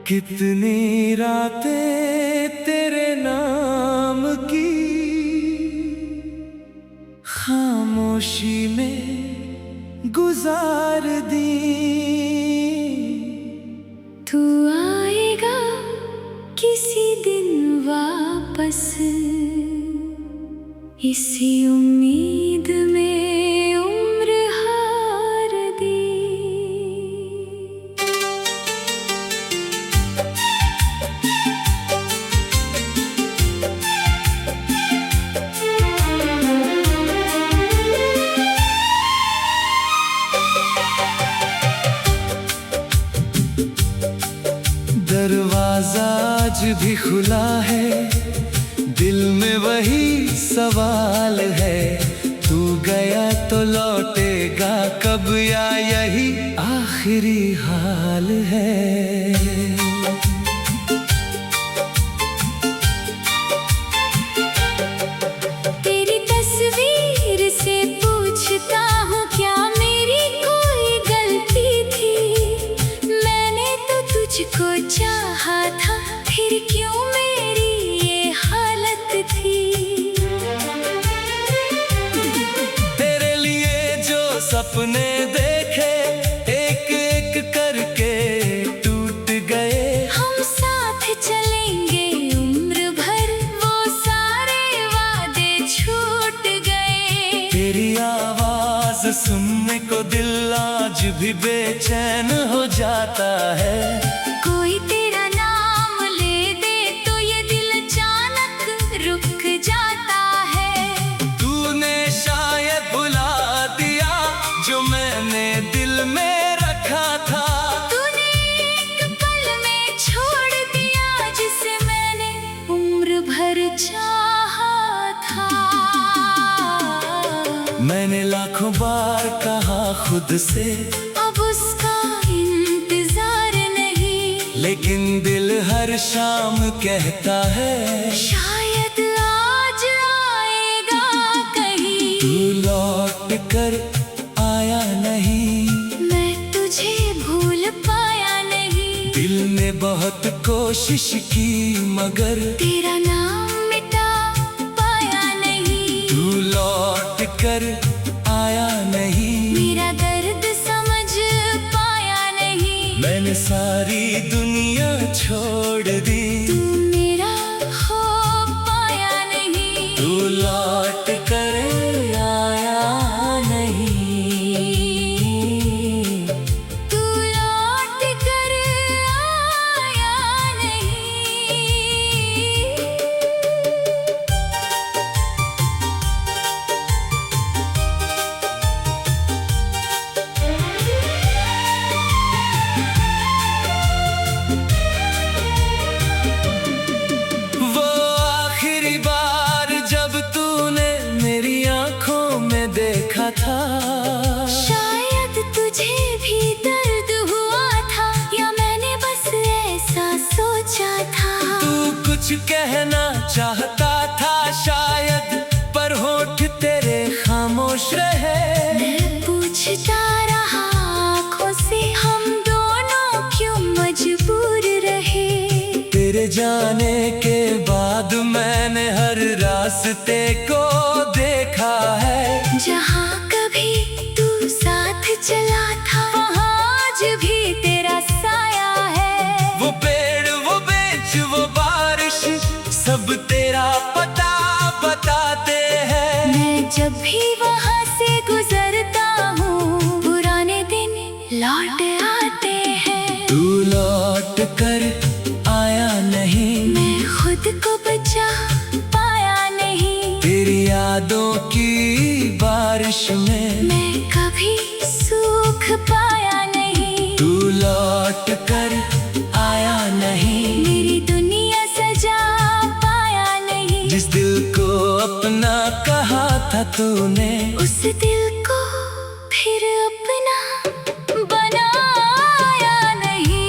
कितनी रातें तेरे नाम की खामोशी में गुजार दी। तू आएगा किसी दिन वापस, इसी उम्मीद में उम्र हार दी। दरवाजा आज भी खुला है, दिल में वही सवाल है, तू गया तो लौटेगा कब या यही आखिरी हाल है। तेरी तस्वीर से पूछता हूँ क्या मेरी कोई गलती थी। मैंने तो तुझको चाहा था, फिर क्यों मेरी ये हालत थी। तेरे लिए जो सपने देखे एक एक करके टूट गए। हम साथ चलेंगे उम्र भर, वो सारे वादे छूट गए। तेरी आवाज सुनने को दिल आज भी बेचैन हो जाता है। कोई तेरा नाम ले दे तो ये दिल अचानक रुक जाता है। तूने शायद भुला दिया जो मैंने दिल में रखा था। तूने एक पल में छोड़ दिया जिसे मैंने उम्र भर चाहा था। मैंने लाखों बार कहा खुद से अब उसका इंतजार नहीं, लेकिन दिल हर शाम कहता है शायद आज आएगा कहीं। तू लौट कर आया नहीं। मैं तुझे भूल पाया नहीं। दिल ने बहुत कोशिश की मगर तेरा नाम मिटा पाया नहीं। तू लौट कर आया नहीं। मेरा दर्द समझ पाया नहीं। मैंने सारी दुनिया छोड़ दी। तू मेरा हो पाया नहीं। तू लौट कर आया नहीं। तू लौट कर आया नहीं। वो आखिरी बार जब तूने मेरी आंखों में देखा था, शायद तुझे भी दर्द हुआ था, या मैंने बस ऐसा सोचा था। तू कुछ कहना चाहता था शायद, पर होठ तेरे खामोश रहे। मैं पूछता रहा आँखों से, हम दोनों क्यों मजबूर रहे। तेरे जाने के बाद मैंने हर रास्ते को देखा है। जहाँ कभी तू साथ चला था, वहाँ आज भी तेरा साया है। वो पेड़, वो बेंच, वो बारिश, सब तेरा पता बताते हैं। मैं जब भी वहाँ से गुजरता हूँ, पुराने दिन लौट आते हैं। तू लौट कर आया नहीं। मैं खुद को बचा पाया नहीं। तेरी यादों की बारिश में मैं कभी सूख पाया नहीं। तू लौट कर आया नहीं। मेरी दुनिया सजा पाया नहीं। जिस दिल को अपना कहा था तूने, उस दिल को फिर अपना बनाया नहीं।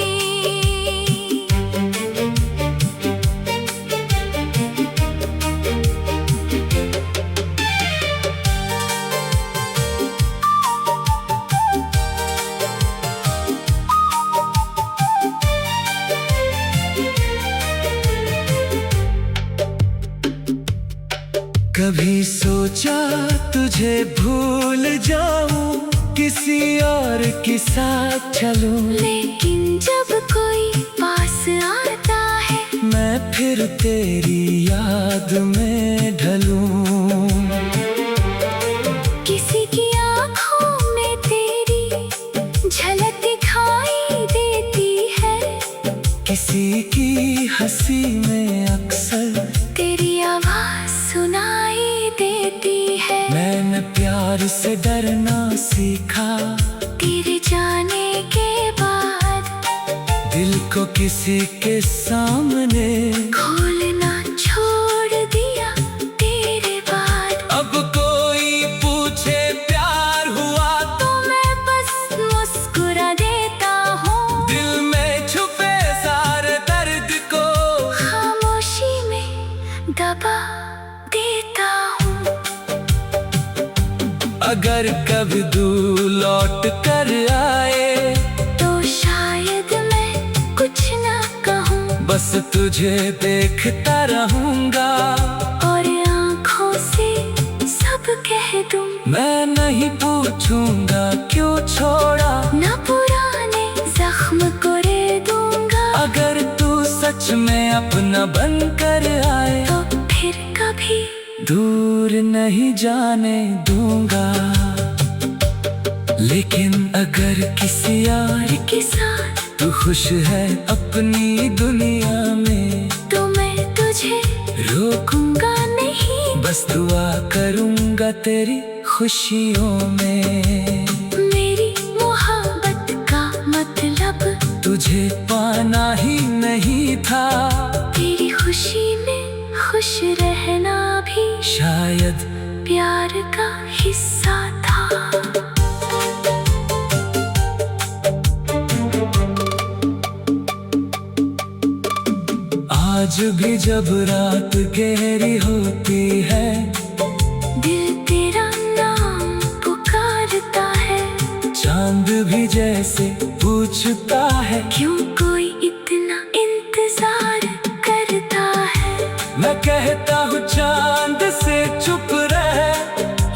कभी सोचा तुझे भूल जाऊं, किसी और के साथ चलूं, लेकिन जब कोई पास आता है मैं फिर तेरी याद में ढलूं। किसी की आँखों में तेरी झलक दिखाई देती है, किसी की हंसी में अक्सर तेरी आवाज सुनाई देती है। मैंने प्यार से डरना सीखा, तेरे जाने के बाद दिल को किसी के सामने खोलना छोड़ दिया तेरे बाद। अब कोई पूछे प्यार हुआ तो मैं बस मुस्कुरा देता हूँ, दिल में छुपे सारे दर्द को खामोशी में दबा देता हूँ। अगर कभी दूर लौट कर आए तो शायद मैं कुछ ना कहूँ, बस तुझे देखता रहूंगा और आँखों से सब कह दूँ। मैं नहीं पूछूंगा क्यों छोड़ा, ना पुराने जख्म को रे दूंगा। अगर तू सच में अपना बन कर आए तो फिर कभी दूर नहीं जाने दूंगा। लेकिन अगर किसी यार के साथ तू खुश है अपनी दुनिया में, तो मैं तुझे रोकूंगा नहीं, बस दुआ करूंगा तेरी खुशियों में। मेरी मोहब्बत का मतलब तुझे पाना ही नहीं था, तेरी खुशी में खुश रहना भी शायद प्यार का हिस्सा था। आज भी जब रात गहरी होती है, दिल तेरा नाम पुकारता है, चांद भी जैसे पूछता है क्यों कोई इतना इंतजार करता है। मैं कहता हूँ चांद से चुप रह,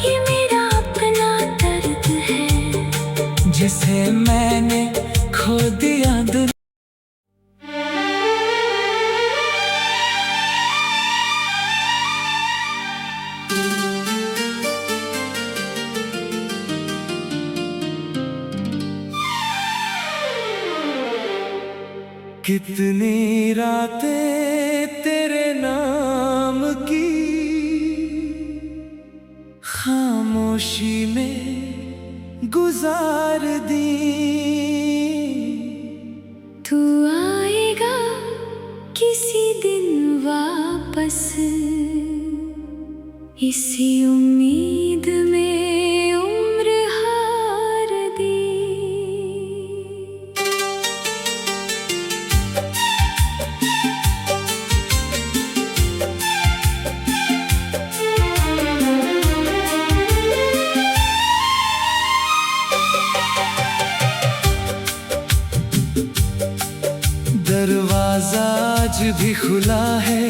ये मेरा अपना दर्द है, जिसे मैंने खो दिया दुनिया। कितनी रातें तेरे नाम की खामोशी में गुजार दी। तू आएगा किसी दिन वापस, इसी उम्मीद में उम्र हार दी। दरवाजा आज भी खुला है,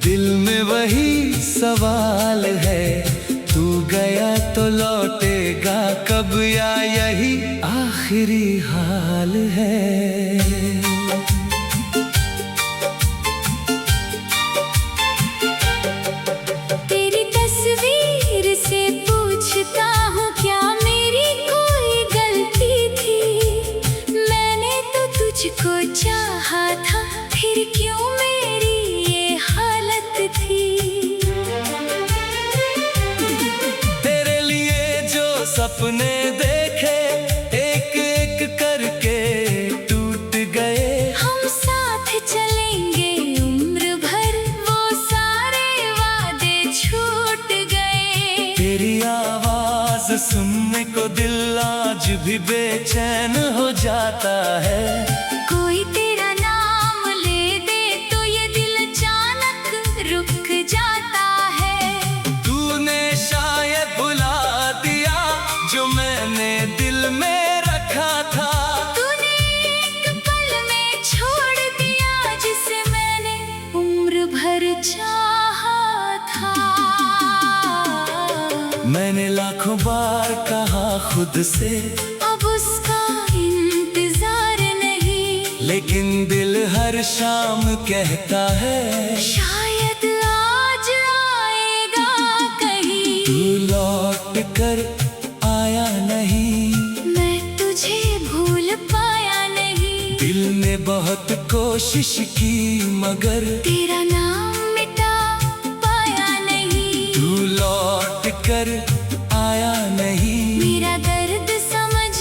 दिल में वही सवाल है, तू गया तो लौटेगा कब या यही आखिरी हाल है। तेरी तस्वीर से पूछता हूँ क्या मेरी कोई गलती थी, मैंने तो तुझको चाहा था, फिर क्यों मेरी ये हालत थी। तेरे लिए जो सपने देखे एक एक करके टूट गए, हम साथ चलेंगे उम्र भर, वो सारे वादे छूट गए। तेरी आवाज सुनने को दिल आज भी बेचैन हो जाता है। कोई तेरा नाम ले दे तो ये दिल अचानक रुक जाता है। तूने शायद भुला दिया जो मैंने दिल में रखा था, तूने एक पल में छोड़ दिया जिसे मैंने उम्र भर चाहा था। मैंने लाखों बार कहा खुद से अब उसका इंतजार नहीं, लेकिन दिल हर शाम कहता है शायद आज आएगा कहीं। तू लौट कर आया नहीं, मैं तुझे भूल पाया नहीं, दिल ने बहुत कोशिश की मगर तेरा नाम मिटा पाया नहीं। तू लौट कर आया नहीं, मेरा दर्द समझ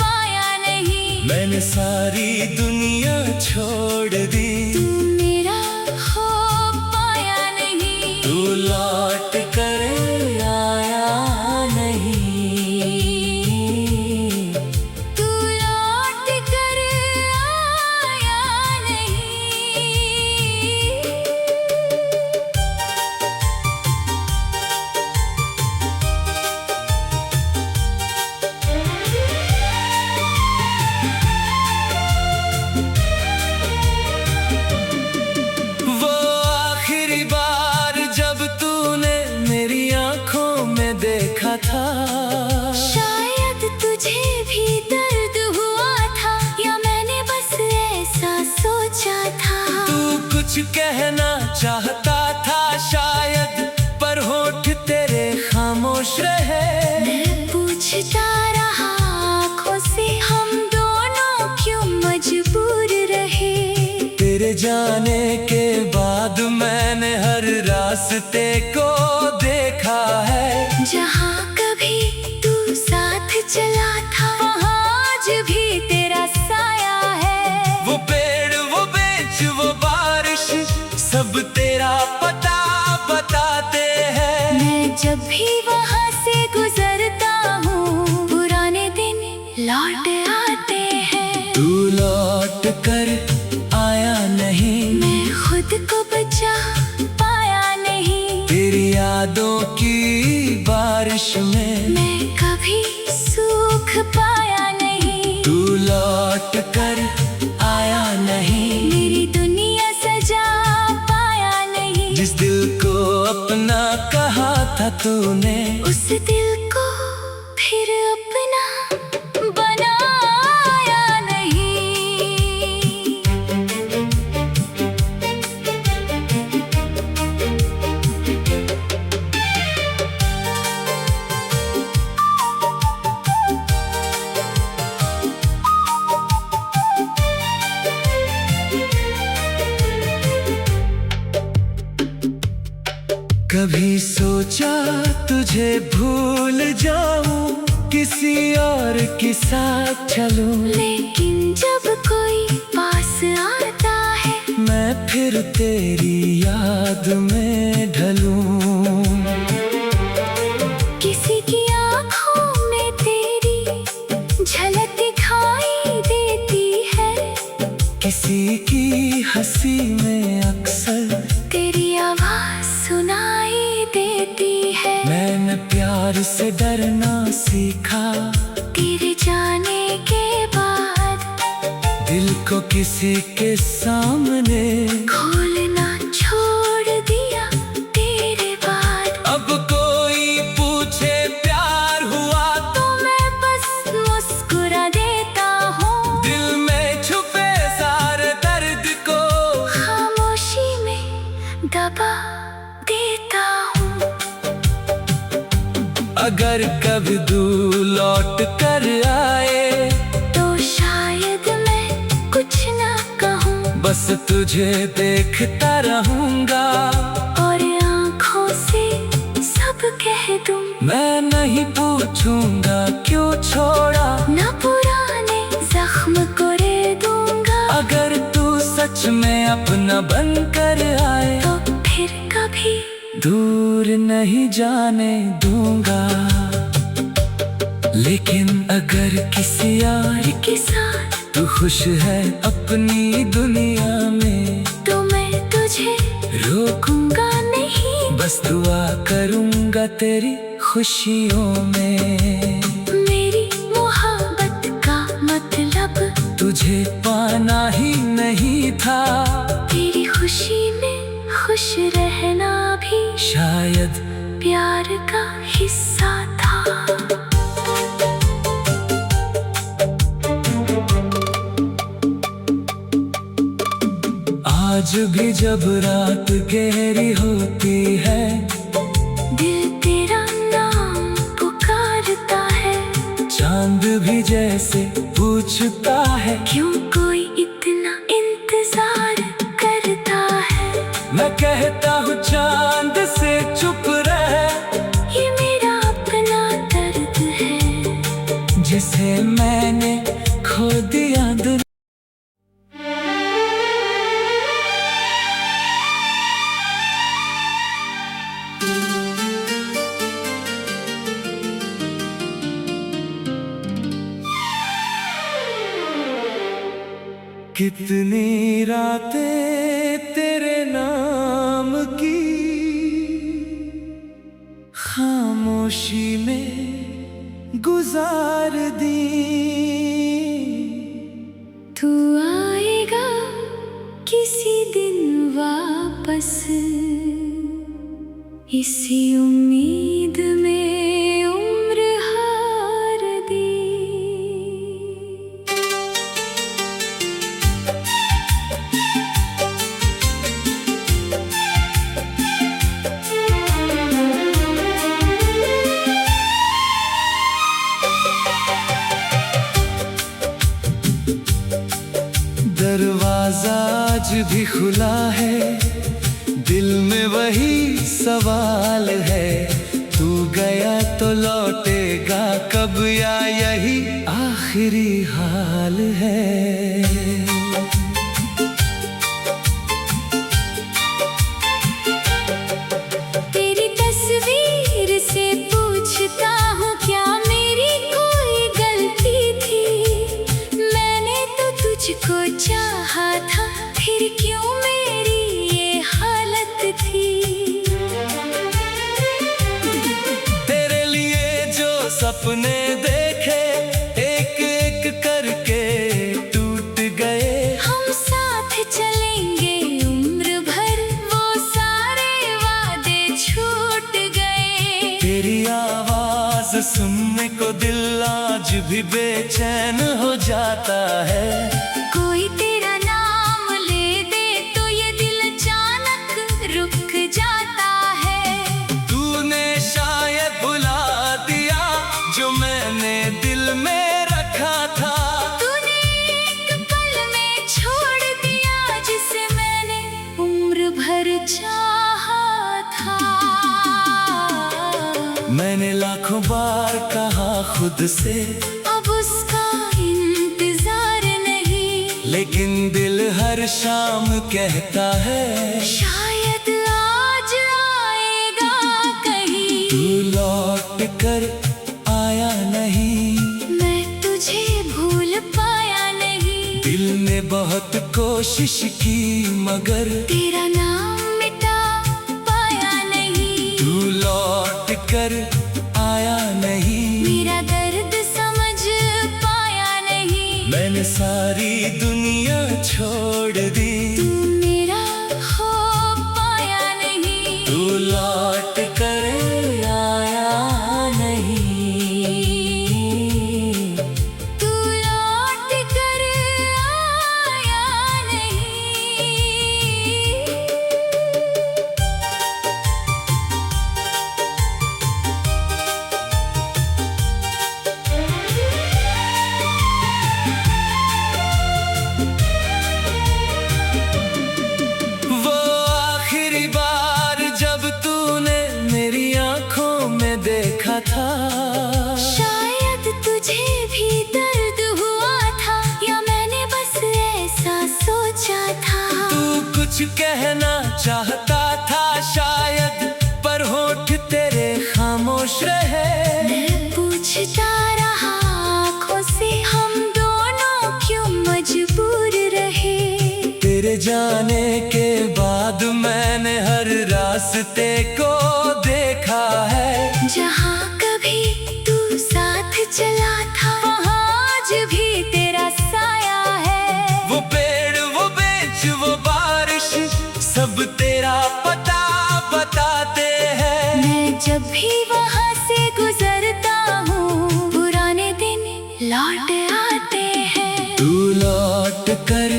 पाया नहीं, मैंने सारी दुनिया छोड़ दी। तू मेरा हो पाया नहीं, तू लौट कर आया नहीं, तू लौट कर आया नहीं। वो आखिरी बार जब तूने मेरी आंखों में देखा था, शायद तुझे भी दर्द हुआ था, या मैंने बस ऐसा सोचा था। तू कुछ कहना चाहता था शायद, पर होठ तेरे खामोश रहे। मैं पूछता रहा आँखों से, हम दोनों क्यों मजबूर रहे। तेरे जाने के बाद मैंने हर रास्ते को देखा है, जहाँ कभी तू साथ चला था, वहाँ आज भी तेरा साया है। वो पेड़ वो बेंच वो बारिश सब तेरा पता बताते हैं। मैं जब भी वहाँ से गुजरता हूँ, पुराने दिन लौट आते हैं। तू लौट कर आया नहीं, मैं खुद को बचा पाया नहीं, तेरी यादों की बारिश में मैं कभी सूख पाया नहीं। तू लौट कर आया नहीं, मेरी दुनिया सजा पाया नहीं, जिस दिल को अपना कहा था तूने, उस दिल को फिर अपना बनाया नहीं। कभी सोचा तुझे भूल जाऊं, किसी और के साथ चलूं, लेकिन जब कोई पास आता है, मैं फिर तेरी याद में ढलूं। किसी की आँखों में तेरी झलक दिखाई देती है, किसी की हंसी में अक्सर तेरी आवाज सुनाई देती है। मैंने प्यार से डरना सीखा, तेरे जाने के बाद दिल को किसी के सामने खोलना छोड़ दिया तेरे बाद। अब कोई पूछे प्यार हुआ तो मैं बस मुस्कुरा देता हूँ, दिल में छुपे सारे दर्द को खामोशी में दबा देता हूँ। अगर कभी तू लौट कर आए, तो शायद मैं कुछ ना कहूँ, बस तुझे देखता रहूंगा, और आँखों से सब कह दूँ। मैं नहीं पूछूंगा क्यों छोड़ा, ना पुराने जख्म को रे दूंगा। अगर तू सच में अपना बन कर आए, तो फिर कभी दूर नहीं जाने दूंगा। लेकिन अगर किसी और के साथ तू खुश है अपनी दुनिया में, तो मैं तुझे रोकूंगा नहीं, बस दुआ करूंगा तेरी खुशियों में। मेरी मोहब्बत का मतलब तुझे पाना ही नहीं था, तेरी खुशी में खुश रहना भी शायद प्यार का हिस्सा था। आज भी जब रात गहरी होती है, दिल तेरा नाम पुकारता है। चांद भी जैसे पूछता है, क्यों कोई इतना इंतजार करता है। मैं कहता हूँ चांद से चुप रह, ये मेरा अपना दर्द है जिसे मैंने खो दिया। कितनी रातें तेरे नाम की खामोशी में गुजार दी। तू आएगा किसी दिन वापस, इसी उम्मीद में उम्र हार दी। दरवाजा आज भी खुला है, दिल में वही सवाल है। तू गया तो लौटेगा कब, या यही आखिरी हाल है। तेरी तस्वीर से पूछता हूँ, क्या मेरी कोई गलती थी। मैंने तो तुझको चाहा था, फिर क्यों मेरी ये हालत थी। तेरे लिए जो सपने देखे एक एक करके टूट गए। हम साथ चलेंगे उम्र भर, वो सारे वादे छूट गए। तेरी आवाज सुनने को दिल आज भी बेचैन हो जाता है। कोई तेरा नाम ले दे तो ये दिल अचानक रुक जाता है। तूने शायद भुला दिया जो मैंने दिल में रखा था। तूने एक पल में छोड़ दिया जिसे मैंने उम्र भर चाहा था। मैंने लाखों बार कहा खुद से, अब उसका इंतजार नहीं, लेकिन दिल हर शाम कहता है शायद आज आएगा कहीं। तू लौट कर आया नहीं, मैं तुझे भूल पाया नहीं। दिल ने बहुत कोशिश की मगर तेरा नाम मिटा पाया नहीं। तू लौट कर आया नहीं। मेरा दर्द समझ पाया नहीं। मैंने सारी दुनिया छोड़ दी, तू मेरा हो पाया नहीं। तू लौट कर आया नहीं। तू लौट कर आया नहीं। वो आखिरी बार जब तूने मेरी आंखों में देखा था, शायद तुझे भी दर्द हुआ था, या मैंने बस ऐसा सोचा था। तू कुछ कहना चाहता था शायद, पर होठ तेरे खामोश रहे। मैं पूछता रहा आँखों से, हम दोनों क्यों मजबूर रहे। तेरे जाने के बाद मैंने हर रास्ते को देखा है। जहाँ कभी तू साथ चला था, वहाँ आज भी तेरा साया है। वो पेड़, वो बेंच, वो बारिश, सब तेरा पता बताते हैं। मैं जब भी वहाँ से गुजरता हूँ पुराने दिन लौट आते हैं। तू लौट कर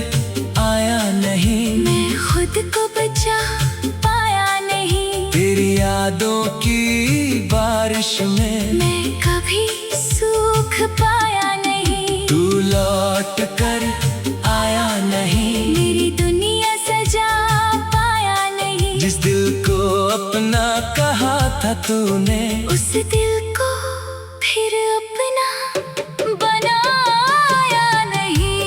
आया नहीं, मैं खुद को बचा पाया नहीं। तेरी यादों की बारिश में मैं कभी सूख पाया नहीं। तू लौट कर आया नहीं, मेरी दुनिया सजा पाया नहीं। जिस दिल को अपना कहा था तूने, उस दिल को फिर अपना बनाया नहीं।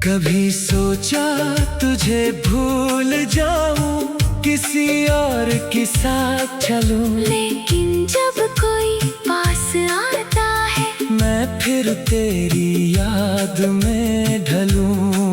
कभी सोचा तुझे भूल जाऊं, किसी और के साथ चलूं, लेकिन जब कोई पास आता है मैं फिर तेरी याद में ढलूं।